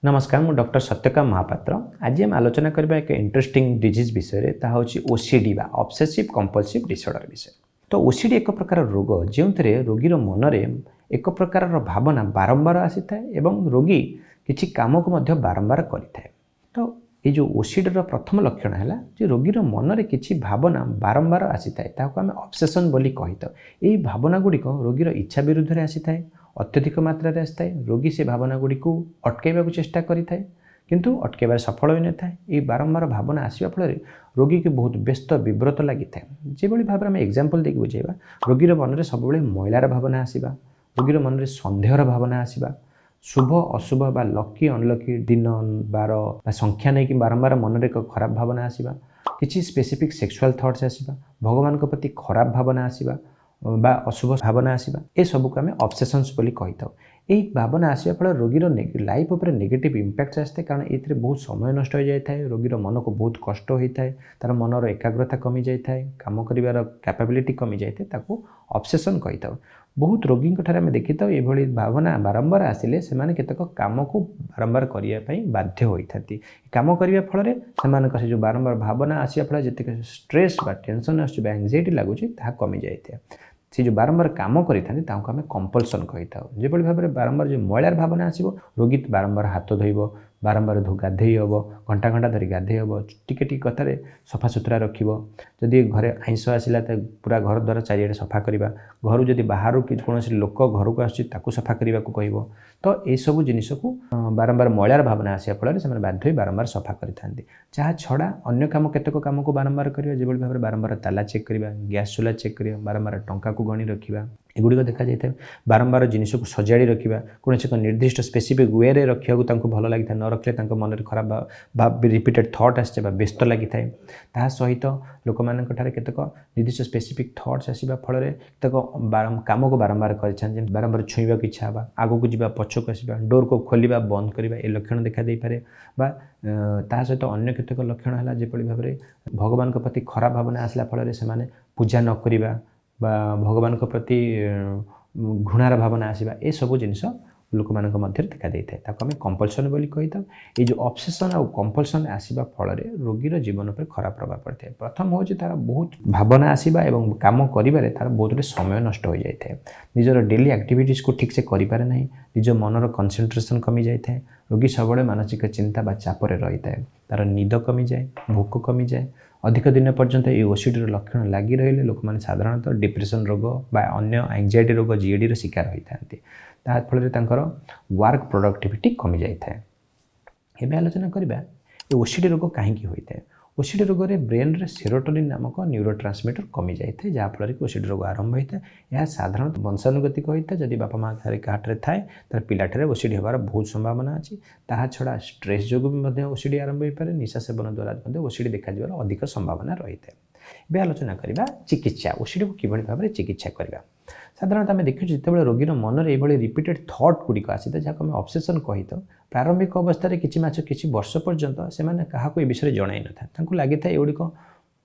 नमस्कार मु डॉक्टर सत्यकाम महापात्र। आज हम आलोचना करबा एक इंटरेस्टिंग डिजीज विषय ता होची ओसीडी बा ऑब्सेसिव कंपल्सिव डिसऑर्डर विषय। तो ओसीडी एक प्रकार रोग जेउथरे रोगीर मनरे एक प्रकार भावना बारंबार आसी थाए एवं रोगी किछि काम को मध्य बारंबार करि थाए। तो ये जो ओसीडी प्रथम लक्षण है जे रोगीर मनरे किछि भावना बारंबार आसी थाए ताको आमे ऑब्सेशन बोली कहितो। एई भावना गुडी को रोगीर इच्छा विरुद्ध रे आसी थाए, अत्यधिक मात्रा आए रोगी से भावना गुड़ी को अटकैवा चेष्टा करें किंतु अटकैबार सफल हो न था। ये बारंबार भावना आसवा फल रोगी के बहुत व्यस्त विव्रत लगी था। जो भाव में एग्जांपल देके बुझेबा रोगीर मन में सब मैलार भावना आसवा, रोगीर मन में सन्देहर भावना आसवा, शुभ अशुभ बा लकी अनलकी दिन बार बा संख्या नहीं कि बारंबार मन में एक खराब भावना आसवा, किसी स्पेसिफिक सेक्सुअल थॉट्स आसवा, भगवान के प्रति खराब भावना आसवा बा अशुभ भावना आसवा, ए सब को आम ऑब्सेशंस बोली कही था। यही भावना आसवा फल रोगीर लाइफ उपर नेगेटिव इंपैक्ट आसता कारण ये बहुत समय नष्ट हो जाए, रोगीर मन को बहुत कष्ट होता है, तार मनर एकाग्रता कमी जाए, काम कर कैपेबिलिटी कमी जाए, ताको ऑब्सेशन कही था। बहुत रोगी आम देखी था ये भावना बारंबार आसिले से केतक काम को बारंबार करने बाध्य होता। काम करने फल से जो बारंबार भावना आसवा फल जी स्ट्रेस बा टेंशन एंजाइटी लगुच कमी जाए। से जो बारंबार काम करें आम कंपल्सन कही था। जो भाव में बारंबार जो मैलार भावना आसो रोगी बारंबार हाथ धोब, बारंबार गाधे हम, घंटा घंटा धरी गाधे हम, टिके कथार सफा सुतरा रखिब, जदि घरे आइंस आसला तो पूरा घर द्वारा चारिआडे सफा करवा, घर जदि बाहर कौन लोक घर को आसू सफा करने को कह। तो ये सब जिनिस को बारंबार मैलार भावना आसा फल से बाध्य बारंबार सफा करें। जहाँ छड़ा अन्य काम केतक काम को बारंबार करवा, जो भाव में बारंबार ताला चेक करवा, गैस चूल्हा चेक करवा, बारंबार टंका को गणी रखा, एगुड़िक देखा जाए। बारंबार जिनिस को सजाड़ी रखा, कौन एक निर्दिष्ट स्पेसिफिक वे रे रखा भल लगी था, न रखले मन में खराब रिपीटेड थॉट आसे व्यस्त लगी थाए। ता सहित लोक मान केतक निर्दिष्ट स्पेसिफिक थॉट्स आसवा फल केतक काम को बारंबार कर बारंबार छुईवा की इच्छा हाँ, आग को जावा पछक आसवा, डोर को खोलिया बंद करवा, ये लक्षण देखा दे पारे। बा ता सहित अन्य केतक लक्षण है जेपरि भाव में भगवान के प्रति खराब भावना आसला फल से पूजा न करवा बा भगवान के प्रति घृणार भावना आसवा, ये सब जिनिस लोक मान मध्य देखा दे था। आम कंपल्सन बोली कही था। ये जो ऑब्सेशन और कंपल्सन आसवा फल रोगीर जीवन पर खराब प्रभाव पड़ता है। प्रथम हूँ तार बहुत भावना आसवा और काम कर तार बहुत समय नष्ट हो जाए, निजर डेली एक्टिविटीज को ठीक से करें ना, निज मनर कंसंट्रेशन कमी जाए, रोगी सब मानसिक चिंता बा चापर रही है, तार निद कमी जाए, भोक कमी जाए, अधिक दिन पर्यंत ये ओसीडी लक्षण लगी रही लोक मैंने साधारणतः डिप्रेशन रोग बा अन्य एंजाइटी रोग जीएडी शिकार होता है। फल वर्क प्रोडक्टिविटी कमी जाए। एवं आलोचना करवा ओसीडी रोग कहीं होता है। ओसीडी रोग में ब्रेन रे सेरोटोनिन नामक न्यूरोट्रांसमीटर कमी जाए जहाँफल कि ओसीडी रोग आरंभ होता है। यह साधारणतः वंशानुगतिक होता है। जदि बापा माँ काहाटे थाए तार पिलाटे ओसीडी होबार बहुत संभावना अच्छी। ता छड़ा स्ट्रेस जो भी ओसीडी आरंभ हो पाए, निशा सेवन द्वारा ओसीडी देखा अधिक संभावना रही है। ये आलोचना करवा चिकित्सा ओसीडी को किभली भाव में चिकित्सा करवा। साधारणतः आम देखु जो रोगीर मन में ये रिपीटेड थॉट गुड़िक आसी था जहाँ आम ऑब्सेशन कही था। प्रारंभिक अवस्था किसी मास किसी वर्ष पर्यंत से क्या ये विषय जन न था, लगी था एगुड़िक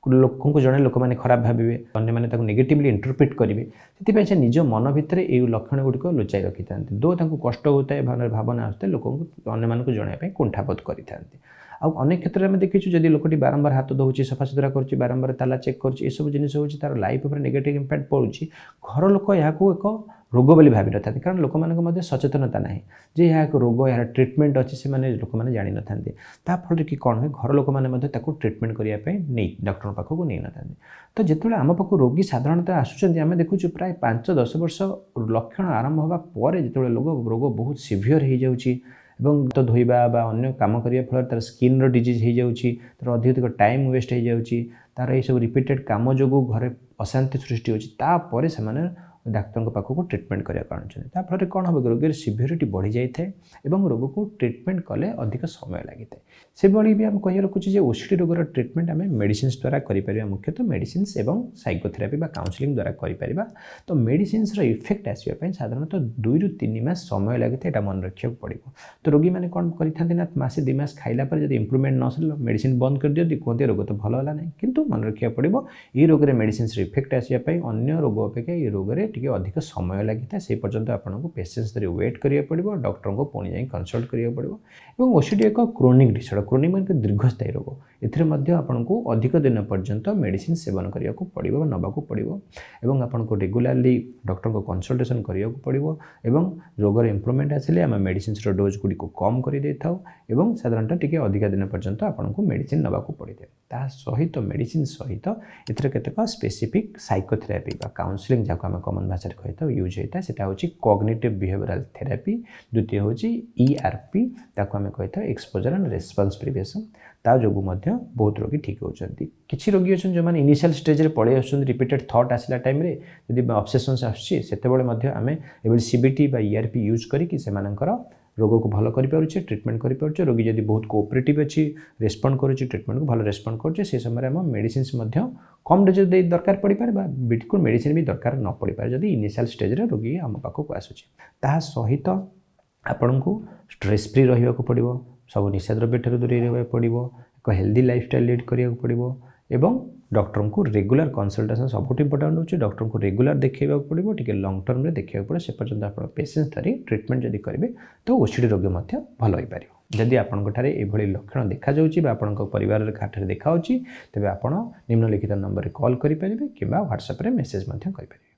लोक को जड़े लोक मैंने खराब भावे, अन्य मैंने नेगेटिवली इंटरप्रिट करेंगे, से निज मन भितर ये लक्षण गुड़िक लुचाई रखी था। दो कष्ट होता है भावना आसता है लोक अन्य मानक जनवाई कुंठाबोध करते। अनेक क्षेत्र में देखीचु जदि लोकटी बारंबार हाथ धोची, सफा सुतरा कर, बारंबार ताला चेक कर, जिन हो तार लाइफ उपर नेगेटिव इंपैक्ट पड़ुछि, घर लोक यहाँ एक रोग बोली भावी न था कारण लोक मान सचेतनता ना जे यह एक रोग यार ट्रिटमेंट अच्छी से लोक मैंने जानी न था। फल कि कौन हुए घर लोक मैंने ट्रिटमेंट करने नहीं डॉक्टर पाखक नहीं न था। तो जिते आम पाक रोगी साधारणतः आसुच्च आम देखु प्राय 5-10 वर्ष लक्षण आरंभ होगा जो रोग बहुत सीवियर हो जाऊँगी एवं तो धोइबा बा अन्य काम करने फल तार स्किन रो डिजीज हो जाऊँगी, तार अधिक टाइम वेस्ट हो जाऊँगी, तार ये सब रिपीटेड काम जो घरे अशांति सृष्टि होता से डाक्तर पाखक ट्रिटमेंट करने फल कौन हम रोगी सीवियरिटी बढ़ी जाए और रोग को ट्रिटमेंट कले अधिक समय लगी था। से भी आम कह रखुचे ओसीडी रोगर ट्रिटमेंट आम मेडिसिन द्वारा करें, मुख्यतः मेडिसिन एवं साइकोथेरापी बा काउंसलिंग द्वारा करें। तो मेडिसिन इफेक्ट आसवाई साधारणतः 2 ରୁ 3 मास समय लगी था, मन रखा पड़ो। तो रोगी मैंने कौन करते मासे 2 मास खाइला जब इम्प्रूवमेंट न मेडिसिन बंद कर दिखती कहते रोग तो भल है ना, किंतु मन रखा पड़ो ये रोग में मेडिसिन इफेक्ट आसवाई अन्य रोग अपेक्षा ये रोग में टिके अधिक समय लगी था से पर्यंत आपको पेशेंस धरी वेट करिया पड़िबो डॉक्टर को पुणी जाई कंसल्ट करिया पड़िबो एवं ओसीडी एक क्रोनिक डिसऑर्डर क्रोनिक माने दीर्घस्थायी रोग एथिरे मध्य आपको अधिक दिन पर्यंत मेडिसिन सेवन करिया को पड़िबो नबाकू पड़िबो एवं आपको रेगुलारली डॉक्टर को कंसल्टेशन करिया को पड़िबो एवं रोगर इंप्रूवमेंट आसिले आम मेडिसिन डोज गुडी को कम कर दे थाउ एवं साधारणतः टिके अधिक दिन पर्यंत आपको मेडिसिन नबाकू पड़े ता सहित मेडिसिन सहित एथरे केतक स्पेसिफिक साइकोथेरापी बा काउंसलिंग जाको आम कॉमन भाषा रे कहता यूज होता सेटा होची कॉग्निटिव बिहेवियरल थेरापी द्वितीय होची ईआरपी ताको आम कहता एक्सपोजर एंड रेस्पॉन्स प्रिवेशन ता जोगु मध्य बहुत रोगी ठीक होचंती किछि रोगी अछन जो माने इनिशियल स्टेज रे पळे आछन रिपीटेड थॉट आसिला टाइम रे यदि ऑब्सेशंस आछी सेते बेले मध्य आमे एबे सीबीटी बा ईआरपी यूज करी कि से मानकर रोग को भल कर पारुछे ट्रीटमेंट कर पारुछे रोगी जदि बहुत कोऑपरेटिव अछि रेस्पोंड करूछि ट्रीटमेंट को भल रेस्पोंड करूछे से समय हम मेडिसिन्स मध्य कम डोज दे दरकार पड़ी पारे बा बिल्कुल मेडिसिन भी दरकार न पड़ी पारे जदि इनिशियल स्टेज रे रोगी हम पाखक आसुछि ता सहित आपनको स्ट्रेस फ्री रहिबा को पड़िबो सब निशा द्रव्य ठाରୁ दूर रहबा पड़िबो एक हेल्दी लाइफस्टाइल लीड करिया को पड़िबो एवं डॉक्टर को रेगुलर कंसल्टेशन सब इंपोर्टेंट होची डॉक्टर को रेगुलर देखैबा पड़िबो ठीक लॉन्ग टर्म रे देखैबा पड़े से पर्यंत आपण पेशेंस धरी ट्रीटमेंट जदि करिवे तो ओसीडी रोग मध्य भल होई पारिबो जदि आपन ठारे एभली लक्षण देखा जाउची बा आपन परिवार रे खाठरे देखा होची तबे आपण निम्नलिखित नंबर रे कॉल करि परिबे किबा व्हाट्सएप रे मेसेज मध्य करि परिबे।